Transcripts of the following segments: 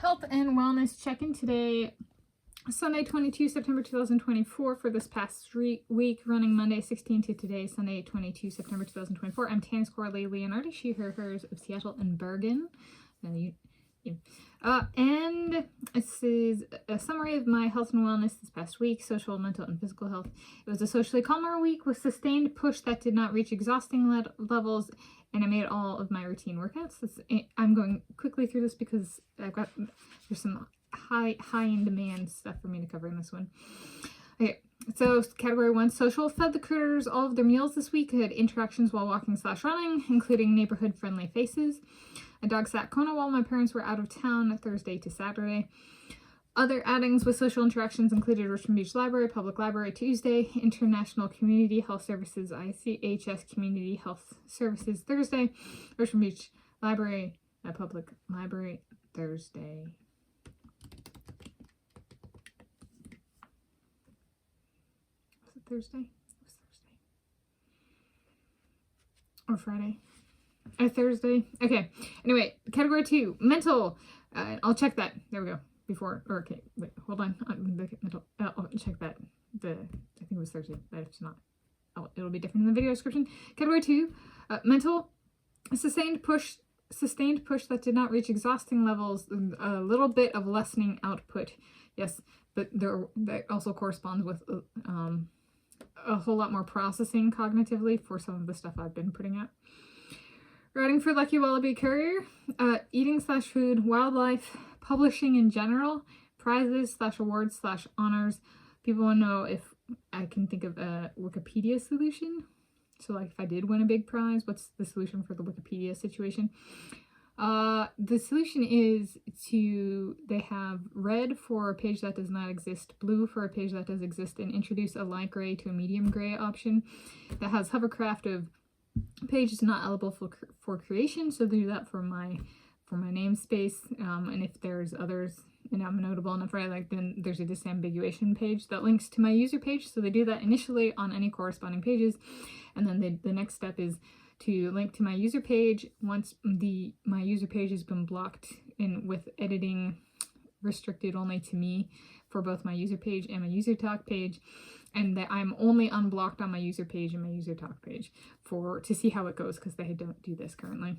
Health and wellness check-in today, Sunday 22 September 2024 for this past week, running Monday 16 to today, Sunday 22 September 2024. I'm Tanis Leonhardi, she, her, hers of Seattle and Bergen. And this is a summary of my health and wellness this past week, social, mental, and physical health. It was a socially calmer week with sustained push that did not reach exhausting levels, and I made all of my routine workouts. I'm going quickly through this because there's some high in demand stuff for me to cover in this one. Okay, so category 1, social. Fed the critters all of their meals this week. I had interactions while walking/running, including neighborhood-friendly faces. A dog sat Kona while my parents were out of town Thursday to Saturday. Other outings with social interactions included Richmond Beach Library, Public Library Tuesday, International Community Health Services, ICHS Community Health Services Thursday, Richmond Beach Library, Public Library Thursday. Was it Thursday? It was Thursday. Or Friday. Or Thursday. Okay. Anyway, category 2, mental. I'll check that. There we go. Okay, wait, hold on. Mental. I'll check that. I think it was Thursday, but if it's not, it'll be different in the video description. Category 2, mental. Sustained push that did not reach exhausting levels. A little bit of lessening output. Yes, but that also corresponds with a whole lot more processing cognitively for some of the stuff I've been putting out. Writing for Lucky Wallaby Courier, eating/food, wildlife, publishing in general, prizes/awards/honors. People want to know if I can think of a Wikipedia solution. So like if I did win a big prize, what's the solution for the Wikipedia situation? The solution is they have red for a page that does not exist, blue for a page that does exist, and introduce a light gray to a medium gray option that has hovercraft of pages not eligible for creation. So they do that for my namespace, and if there's others and I'm notable enough, right, like then there's a disambiguation page that links to my user page. So they do that initially on any corresponding pages, and then the next step is to link to my user page once my user page has been blocked in with editing restricted only to me for both my user page and my user talk page, and that I'm only unblocked on my user page and my user talk page to see how it goes, because they don't do this currently.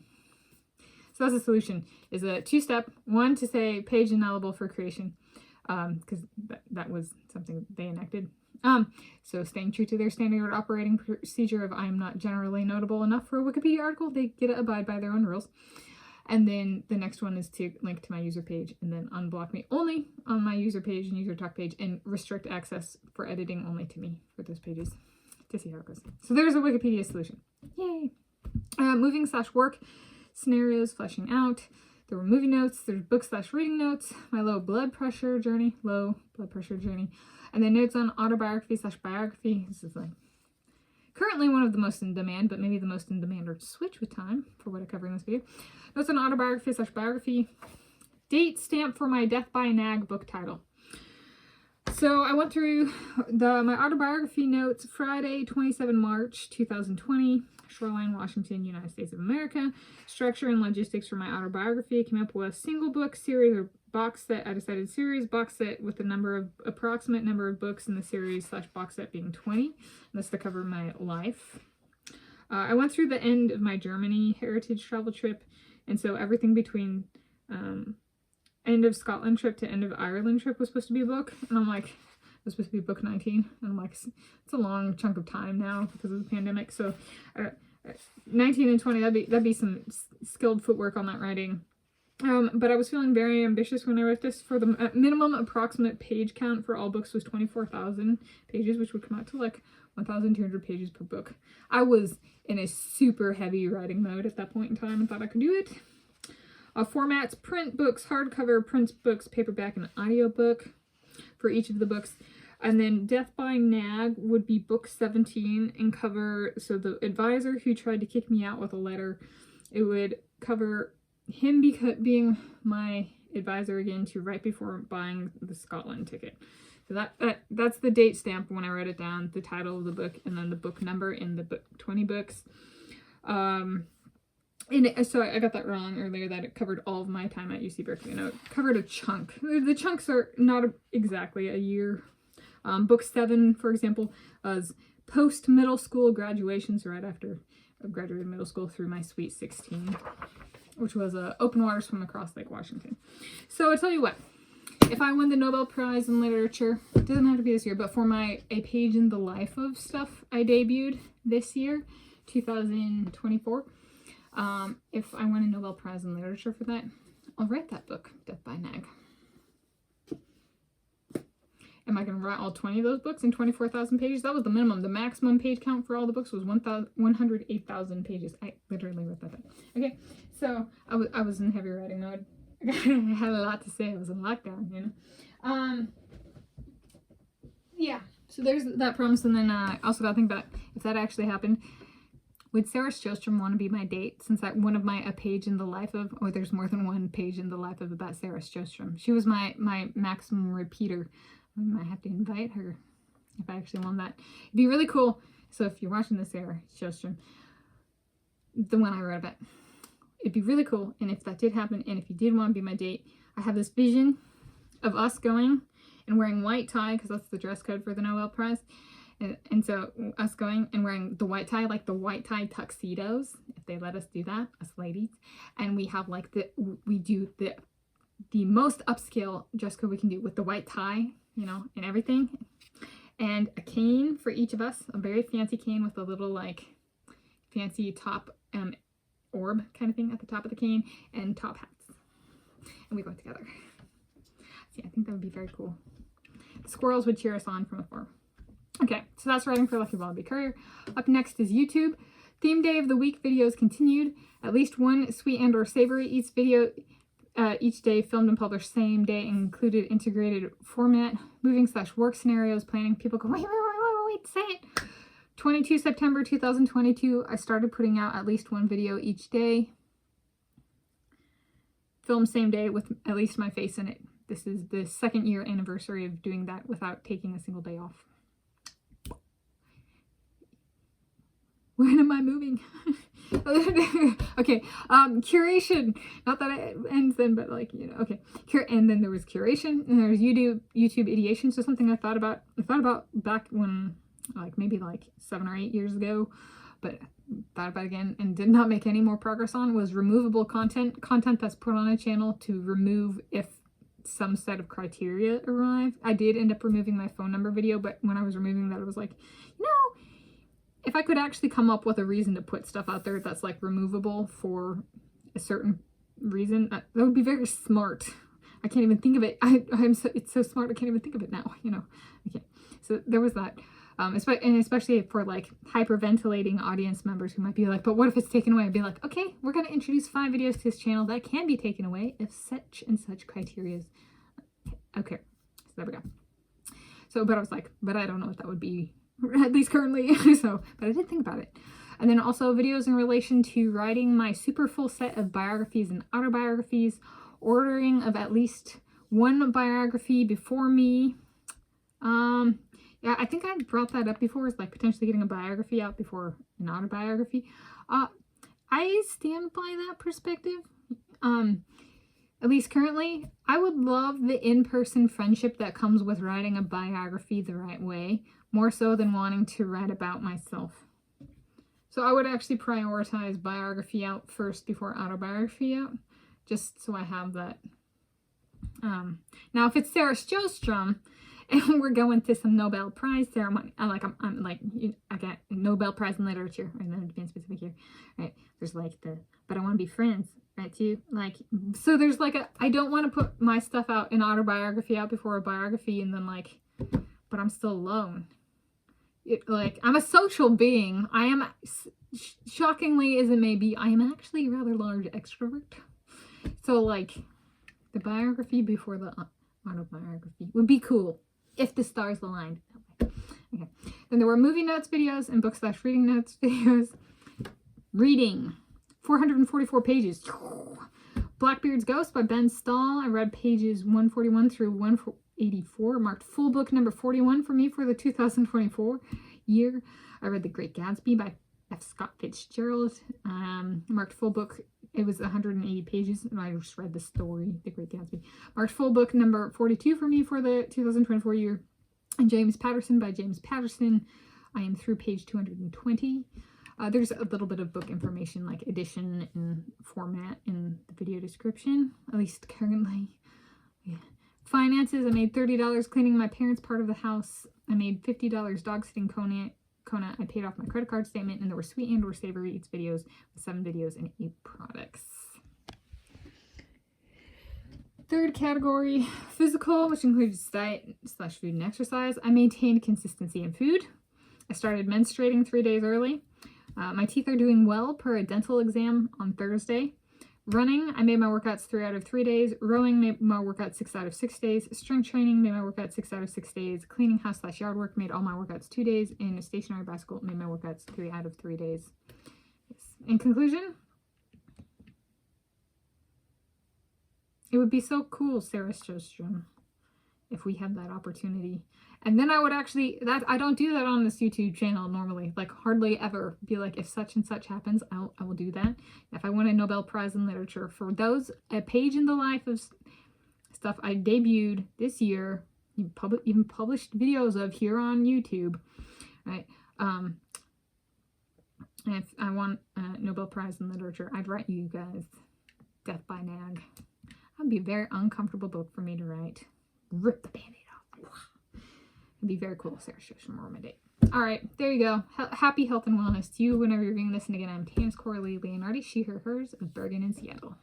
So that's a solution, is a 2-step. 1, to say page ineligible for creation, because that was something they enacted. So staying true to their standard operating procedure of I'm not generally notable enough for a Wikipedia article, they get to abide by their own rules. And then the next one is to link to my user page and then unblock me only on my user page and user talk page, and restrict access for editing only to me for those pages to see how it goes. So there's a Wikipedia solution. Yay! Moving/work scenarios, fleshing out. There were movie notes, there's book/reading notes, my low blood pressure journey, and then notes on autobiography/biography. This is like currently one of the most in demand, but maybe the most in demand or switch with time for what I cover in this video. Notes on autobiography/biography. Date stamp for my Death by Nag book title. So I went through my autobiography notes Friday, 27 March 2020, Shoreline, Washington, United States of America. Structure and logistics for my autobiography. I came up with a single book series or box set. I decided series, box set with the approximate number of books in the series/box set being 20. That's to cover my life. I went through the end of my Germany heritage travel trip, and so everything between end of Scotland trip to end of Ireland trip was supposed to be a book, and I'm like, it was supposed to be book 19, and I'm like, it's a long chunk of time now because of the pandemic. So 19 and 20, that'd be some skilled footwork on that writing. But I was feeling very ambitious when I wrote this. For the minimum approximate page count for all books was 24,000 pages, which would come out to like 1,200 pages per book. I was in a super heavy writing mode at that point in time and thought I could do it. Formats: print books, hardcover, print books, paperback, and audiobook for each of the books. And then Death by Nag would be book 17 and cover, so the advisor who tried to kick me out with a letter, it would cover him being my advisor again to right before buying the Scotland ticket. So that's the date stamp when I wrote it down, the title of the book, and then the book number in the book 20 books. So I got that wrong earlier, that it covered all of my time at UC Berkeley. No, it covered a chunk. The chunks are not exactly a year. Book 7, for example, was post-middle school graduations, right after I graduated middle school through my Sweet 16, which was open water swim across Lake Washington. So I tell you what, if I win the Nobel Prize in Literature, it doesn't have to be this year, but for my A Page in the Life of stuff I debuted this year, 2024, if I win a Nobel Prize in Literature for that, I'll write that book, Death by Nag. Am I going to write all 20 of those books in 24,000 pages? That was the minimum. The maximum page count for all the books was 108,000 pages. I literally wrote that down. Okay, so I was in heavy writing mode. I had a lot to say. I was in lockdown, you know. Yeah, so there's that promise. And then I also got to think about if that actually happened. Would Sarah Sjostrom want to be my date? Since one of my A Page in the Life of, or there's more than one page in the life of about Sarah Sjostrom. She was my maximum repeater. I might have to invite her if I actually won that. It'd be really cool. So if you're watching this, Sarah Sjostrom, the one I wrote about, it'd be really cool. And if that did happen, and if you did want to be my date, I have this vision of us going and wearing white tie, because that's the dress code for the Nobel Prize. And so us going and wearing the white tie, like the white tie tuxedos, if they let us do that, us ladies. And we have like we do the most upscale dress code we can do with the white tie, you know, and everything. And a cane for each of us, a very fancy cane with a little like fancy top orb kind of thing at the top of the cane, and top hats. And we go together. See, I think that would be very cool. The squirrels would cheer us on from afar. Okay, so that's writing for Lucky Wallaby Courier. Up next is YouTube. Theme Day of the Week videos continued. At least one sweet and or savory each day filmed and published same day, included integrated format, moving/work scenarios, planning. People go, wait, say it. 22 September 2022, I started putting out at least one video each day. Filmed same day with at least my face in it. This is the 2nd year anniversary of doing that without taking a single day off. When am I moving? Okay, curation. Not that it ends then, but like, you know, okay. And then there was curation, and there's YouTube ideation. So something I thought about back when, like maybe like 7 or 8 years ago, but thought about again and did not make any more progress on, was removable content that's put on a channel to remove if some set of criteria arrive. I did end up removing my phone number video, but when I was removing that, I was like, you know, if I could actually come up with a reason to put stuff out there that's like removable for a certain reason, that would be very smart. I can't even think of it. It's so smart I can't even think of it now, you know. Okay, so there was that. And especially for like hyperventilating audience members who might be like, but what if it's taken away? I'd be like, okay, we're going to introduce 5 videos to this channel that can be taken away if such and such criteria. Okay, so there we go. So, but I was like, but I don't know what that would be, at least currently. So, but I did think about it. And then also videos in relation to writing my super full set of biographies and autobiographies, ordering of at least one biography before me. Yeah, I think I brought that up before, is like potentially getting a biography out before an autobiography. I stand by that perspective. At least currently, I would love the in-person friendship that comes with writing a biography the right way, more so than wanting to write about myself. So I would actually prioritize biography out first before autobiography out, just so I have that. Now, if it's Sarah Sjostrom, and we're going to some Nobel Prize ceremony, I'm like, I got Nobel Prize in Literature, and then to be specific here, right? There's like but I want to be friends, right? Too, like, so there's like I don't want to put my stuff out, an autobiography out before a biography, and then like, but I'm still alone. Like, I'm a social being. I am, shockingly as it may be, I am actually a rather large extrovert. So like, the biography before the autobiography would be cool if the stars aligned. Okay. Then there were movie notes videos and book/reading notes videos. Reading, 444 pages. Blackbeard's Ghost by Ben Stahl. I read pages 141 through 184, marked full book number 41 for me for the 2024 year. I read The Great Gatsby by F. Scott Fitzgerald. Marked full book. It was 180 pages, and I just read the story, The Great Gatsby. Marked full book number 42 for me for the 2024 year. And James Patterson by James Patterson. I am through page 220. There's a little bit of book information, like edition and format in the video description, at least currently. Yeah. Finances, I made $30 cleaning my parents' part of the house. I made $50 dog sitting Kona. I paid off my credit card statement, and there were sweet and or savory eats videos with 7 videos and 8 products. Third category, physical, which includes diet / food and exercise. I maintained consistency in food. I started menstruating 3 days early. My teeth are doing well per a dental exam on Thursday. Running, I made my workouts 3 out of 3 days. Rowing, made my workouts 6 out of 6 days. Strength training, made my workouts 6 out of 6 days. Cleaning house / yard work, made all my workouts 2 days. And a stationary bicycle, made my workouts 3 out of 3 days. Yes. In conclusion, it would be so cool, Sarah Sjostrom, if we had that opportunity. And then I would actually, I don't do that on this YouTube channel normally, like hardly ever. Be like, if such and such happens, I will do that. If I win a Nobel Prize in Literature for those, a page in the life of stuff I debuted this year, even published videos of here on YouTube, right? And if I won a Nobel Prize in Literature, I'd write you guys Death by Nag. That'd be a very uncomfortable book for me to write. Rip the Band-Aid off. It'd be very cool. Sarah Sjostrom were my date. All right, there you go. Happy health and wellness to you whenever you're viewing this. And again, I'm Tanis Leonhardi, she, her, hers of Bergen in Seattle.